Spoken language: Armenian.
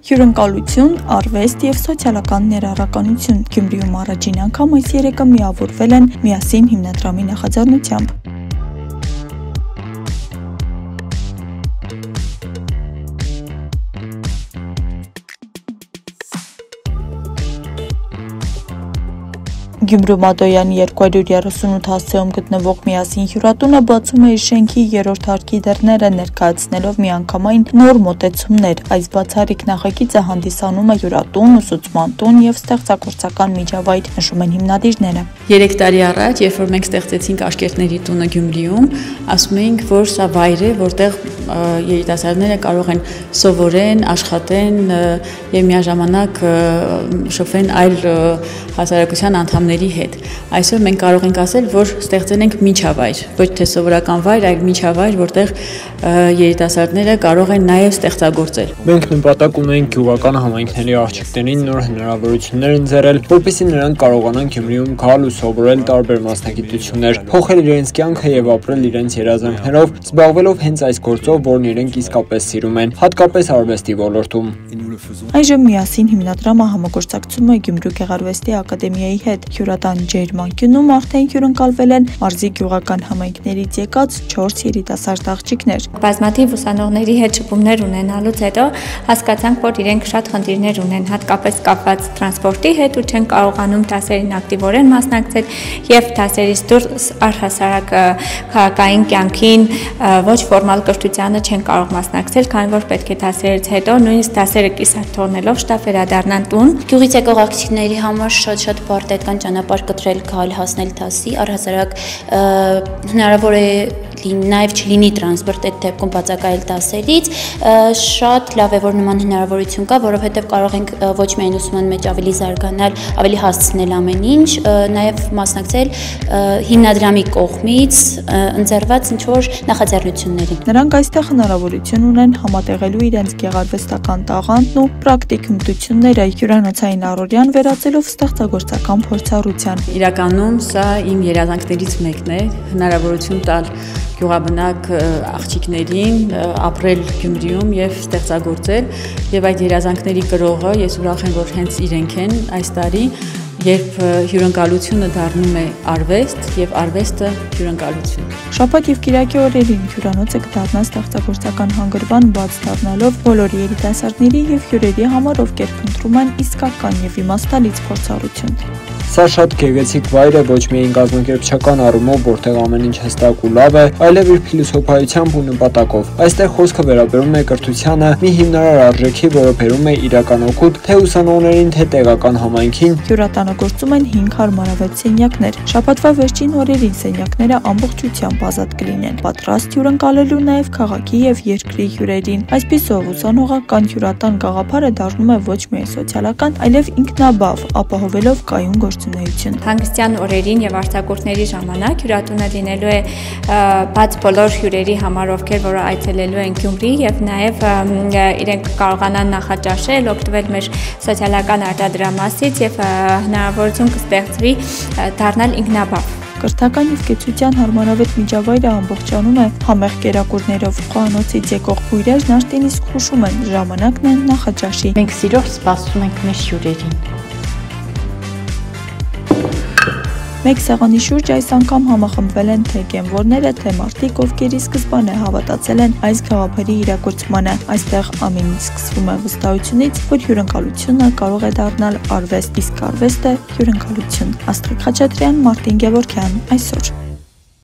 Հյուրընկալություն, արվեստ և սոցիալական ներառականություն Գյումրիում առաջին անգամ այս երեքը միավորվել են «Միասին» հիմնադրամի նախաձեռնությամբ։ Գյումրու Մադոյանի 238 հասցեում գտնվող «Միասին» հյուրատունը բացում է իր շենքի երրորդ հարկի դռները, ներկայացնելով միանգամայն նոր մոտեցումներ։ Այս բացառիկ նախագիծը հանդիսանում է հյուրատուն, ուսուցման տուն և ստեղծագործական միջավայր, նշում են հիմնադիրները։ 3 տարի առաջ, երբ որ մենք ստեղծեցինք Աշկերտների տունը Գյումրիում, ասում էինք, որ սա վայր է, որտեղ երիտասարդները կարող են սովորեն, աշխատեն և միաժամանակ շփվեն այլ հասարակության անդամների հետ։ Այսօր մենք կարող ենք ասել, որ ստեղծել ենք միջավայր, ոչ թե սովորական վայր, այլ միջավայր, որտեղ երիտասարդները կարող են նաև ստեղծագործել։ Մենք նպատակ ունենք գյուղական համայնքների աղջիկներին նոր հնարավորություններ ընձեռել, որպեսզի նրանք կարողանան Գյումրիում գալ ու սովորել տարբեր մասնագիտություններ, փոխել իրենց կյանքը և ապրել իրենց երազանքներով, զբաղվելով հենց այս գործով, որն իրենք իսկապես սիրում են, հատկապես արվեստի ոլորտում։ Այժմ «Միասին» հիմնադրամը համագործակցում է Գյումրու գեղարվեստի ակադեմիայի հետ։ Հյուրատան ջերմանկյունում արդեն հյուրընկալվել են մարզի գյուղական համայնքներից եկած 4 երիտասարդ աղջիկներ։ Բազմաթիվ ուսանողների հետ շփումներ ունենալուց հետո հասկացանք, որ իրենք շատ խնդիրներ ունեն, հատկապես կապված տրանսպորտի հետ ու չեն կարողանում դասերին ակտիվորեն մասնակցել եւ դասերից դուրս առհասարակ քաղաքային կյանքին, ոչ ֆորմալ կրթությանը չեն կարող մասնակցել, քանի որ պետք է դասերից հետո նույնիսկ դասերը կիսատ թողնելով շտապ վերադառնան տուն։ Գյուղից եկող աղջիկների համար շատ բարդ է կան ճանապարհ կտրել, գալ, հասնել դասի, առհասարակ հնարավոր է նաև չլինի տրանսպորտ այդ դեպքում բացակայել դասերից, շատ լավ է, որ նման հնարավորություն կա, որովհետև կարող ենք ոչ միայն ուսման մեջ ավելի զարգանալ, ավելի հասցնել ամեն ինչ, նաև մասնակցել հիմնադրամի կողմից ընձեռված ինչ-որ նախաձեռնությունների։ Նրանք այստեղ հնարավորություն ունեն համատեղելու իրենց գեղարվեստական տաղանդն ու պրակտիկ հմտությունները հյուրանոցային առօրյան վերածելով ստեղծագործական փորձառության։ Իրականում սա իմ երազանքներից մեկն է, հնարավորություն տալ գյուղաբնակ աղջիկներին ապրել Գյումրիում եւ ստեղծագործել եւ այդ երազանքների կրողը ես ուրախ եմ, որ հենց իրենք են այս տարի, երբ հյուրընկալությունը դառնում է արվեստ եւ արվեստը հյուրընկալություն։ Շաբաթ եւ կիրակի օրերին հյուրանոցը կդառնա ստեղծագործական հանգրվան, բաց դառնալով բոլոր երիտասարդների եւ հյուրերի համար, ովքեր փնտրում են իսկական եւ իմաստալից փորձառություն։ Սա շատ գեղեցիկ վայր է ոչ միայն կազմակերպչական առումով, որտեղ ամեն ինչ հստակ ու լավ է, այլև իր փիլիսոփայությամբ ու նպատակով։ Այստեղ խոսքը վերաբերում է կրթությանը, մի հիմնարար արժեքի, որը բերում է իրական օգուտ թե ուսանողներին, թե տեղական համայնքին։ Հյուրատանը գործում են 5 հարմարավետ սենյակներ։ Շաբաթվա վերջին օրերին սենյակները ամբողջությամբ ազատ կլինեն, պատրաստ հյուրընկալելու նաև քաղաքի եւ երկրի հյուրերին։ Այսպիսով ուսանողական հյուրատան գաղափարը դառնում է ոչ միայն սոցիալական, այլև ինքնաբավ, ապահովելով կայուն գործունեություն։ Հանգստյան օրերին եւ արձակուրդների ժամանակ հյուրատունը լինելու է բաց բոլոր հյուրերի համար, ովքեր որ այցելելու են Գյումրի եւ նաեւ իրենք կարողանան նախաճաշել, օգտվել մեր սոցիալական արտադրամասից եւ հնարավորություն կստեղծվի դառնալ ինքնաբավ։ Կրթական և կեցության հարմարավետ միջավայրը ամբողջանում է համեղ կերակուրներով, խոհանոցից եկող բույրերն արդեն իսկ հուշում են, ժամանակն է նախաճաշի։ Մենք սիրով սպասում ենք մեր հյուրերին։ Մեկ սեղանի շուրջ այս անգամ համախմբվել են թե գեմվորները, թե մարդիկ, ովքեր ի սկզբանե հավատացել են այս գաղափարի իրագործմանը։ Այստեղ ամեն ինչ սկսվում է վստահությունից, որ հյուրընկալությունը կարող է դառնալ արվեստ, իսկ արվեստը հյուրընկալություն։ Աստղիկ Խաչատրյան, Մարտին Գևորգյան, այսօր։